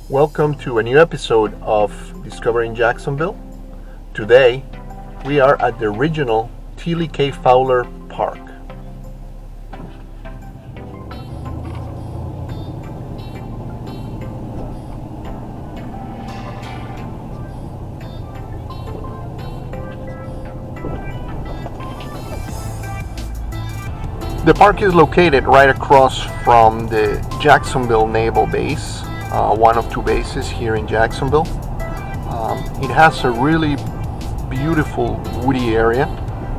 Welcome to a new episode of Discovering Jacksonville. Today, we are at the original Tillie Fowler Park. The park is located right across from the Jacksonville Naval Base, one of two bases here in Jacksonville. It has a really beautiful woody area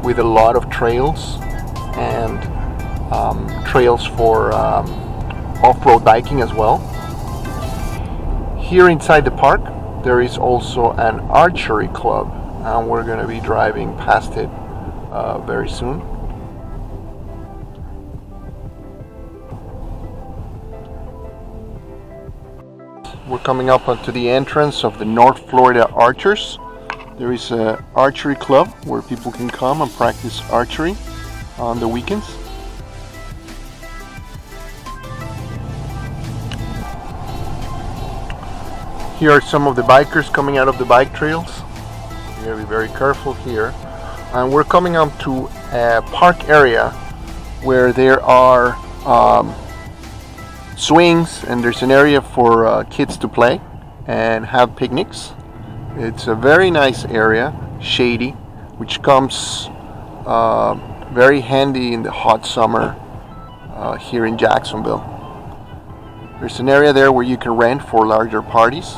with a lot of trails and trails for off-road biking as well. Here inside the park there is also an archery club, and we're going to be driving past it very soon. We're coming up onto the entrance of the North Florida Archers. There is an archery club where people can come and practice archery on the weekends. Here are some of the bikers coming out of the bike trails. You gotta be very careful here. And we're coming up to a park area where there are swings, and there's an area for kids to play and have picnics. It's a very nice area, shady, which comes very handy in the hot summer here in Jacksonville. There's an area there where you can rent for larger parties.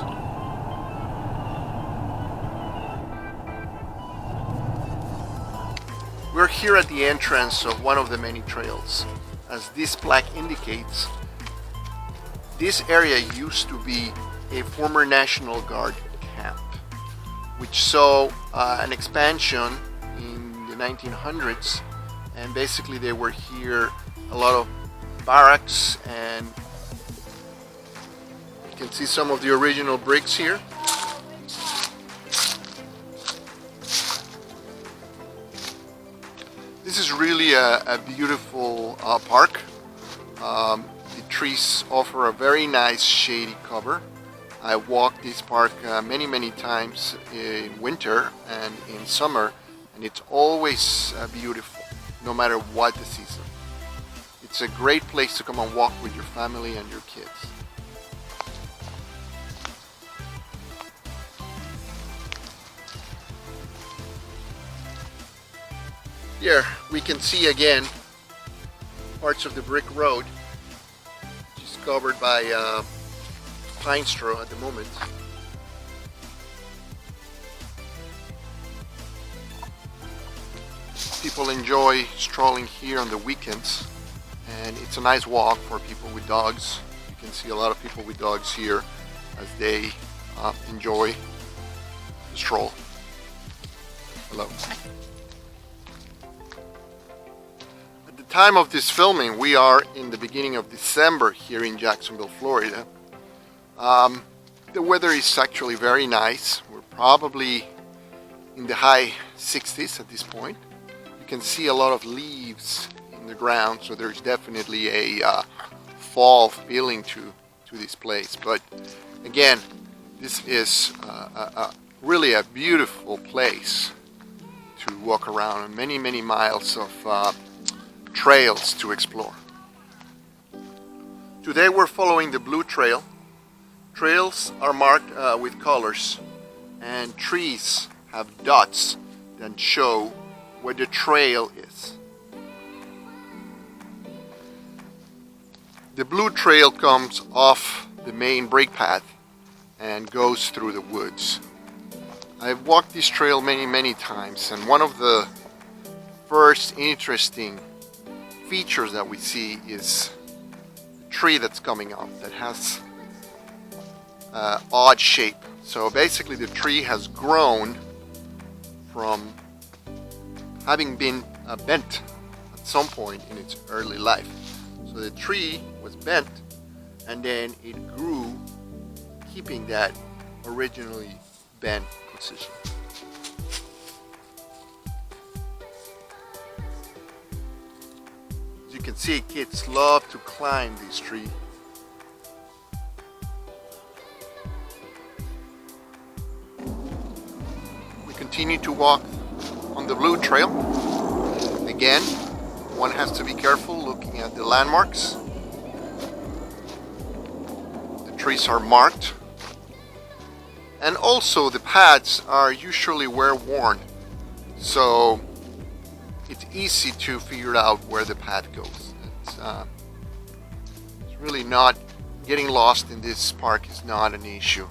We're here at the entrance of one of the many trails. As this plaque indicates, this area used to be a former National Guard camp, which saw an expansion in the 1900s, and basically they were here a lot of barracks, and you can see some of the original bricks here. This is really a beautiful park. The trees offer a very nice shady cover. I walked this park many times in winter and in summer, and it's always beautiful, no matter what the season. It's a great place to come and walk with your family and your kids. Here we can see again parts of the brick road, which is covered by pine straw at the moment. People enjoy strolling here on the weekends, and it's a nice walk for people with dogs. You can see a lot of people with dogs here as they enjoy the stroll. Hello. At the time of this filming, we are in the beginning of December here in Jacksonville, Florida. The weather is actually very nice. We're probably in the high 60s at this point. You can see a lot of leaves in the ground, so there's definitely a fall feeling to this place. But again, this is really a beautiful place to walk around, and many miles of trails to explore. Today we're following the Blue Trail. Trails are marked with colors, and trees have dots that show where the trail is. The Blue Trail comes off the main brake path and goes through the woods. I've walked this trail many times, and one of the first interesting features that we see is the tree that's coming up that has odd shape. So basically the tree has grown from having been bent at some point in its early life. So the tree was bent, and then it grew, keeping that originally bent position. As you can see, kids love to climb this tree. continue to walk on the blue trail. Again, one has to be careful looking at the landmarks. The trees are marked. And also the paths are usually wear worn. So it's easy to figure out where the path goes. It's really not, getting lost in this park is not an issue.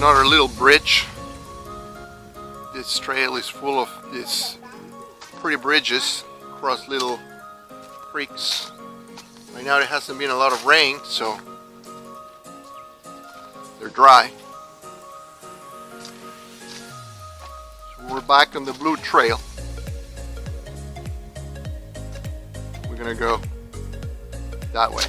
another little bridge. This trail is full of these pretty bridges across little creeks. Right now there hasn't been a lot of rain, so they're dry. So we're back on the blue trail. We're gonna go that way.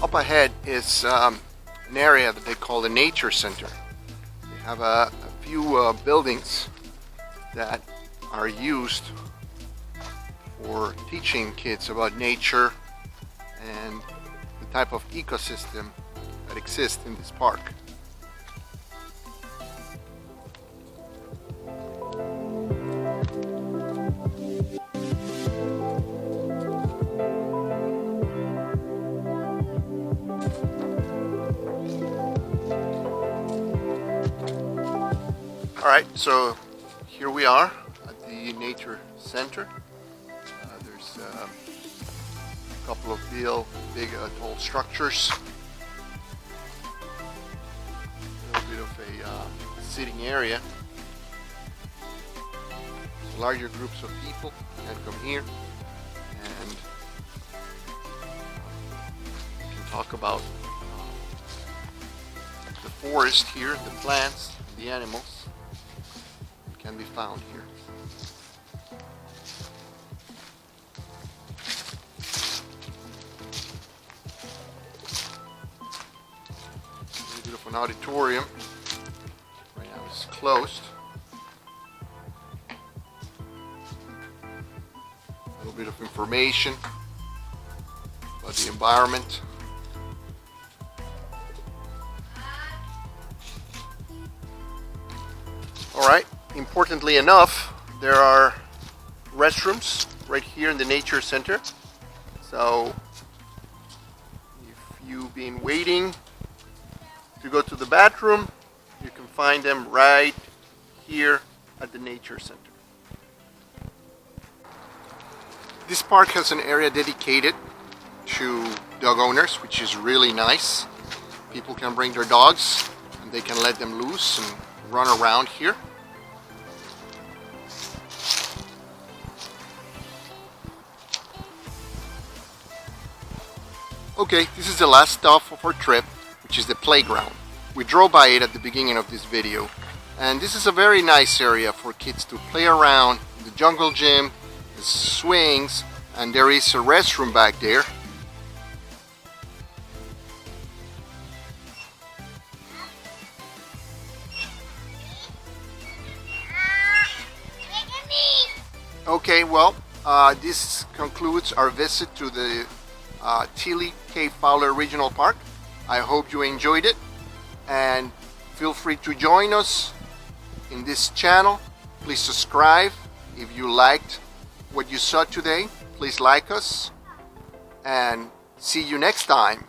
Up ahead is an area that they call the Nature Center. They have a few buildings that are used for teaching kids about nature and the type of ecosystem that exists in this park. Alright, so here we are at the Nature Center. There's a couple of big tall structures. A little bit of a sitting area. Larger groups of people can come here and can talk about the forest here, the plants, the animals. Can be found here. A little bit of an auditorium. Right now it's closed. A little bit of information about the environment. All right. Importantly enough, there are restrooms right here in the Nature Center. So if you've been waiting to go to the bathroom, you can find them right here at the Nature Center. This park has an area dedicated to dog owners, which is really nice. People can bring their dogs and they can let them loose and run around here. Okay, this is the last stop of our trip, which is the playground. We drove by it at the beginning of this video, and this is a very nice area for kids to play around. The jungle gym, the swings, and there is a restroom back there. Okay, well, this concludes our visit to the Tillie Fowler Regional Park. I hope you enjoyed it, and feel free to join us in this channel. Please subscribe if you liked what you saw today. Please like us, and see you next time.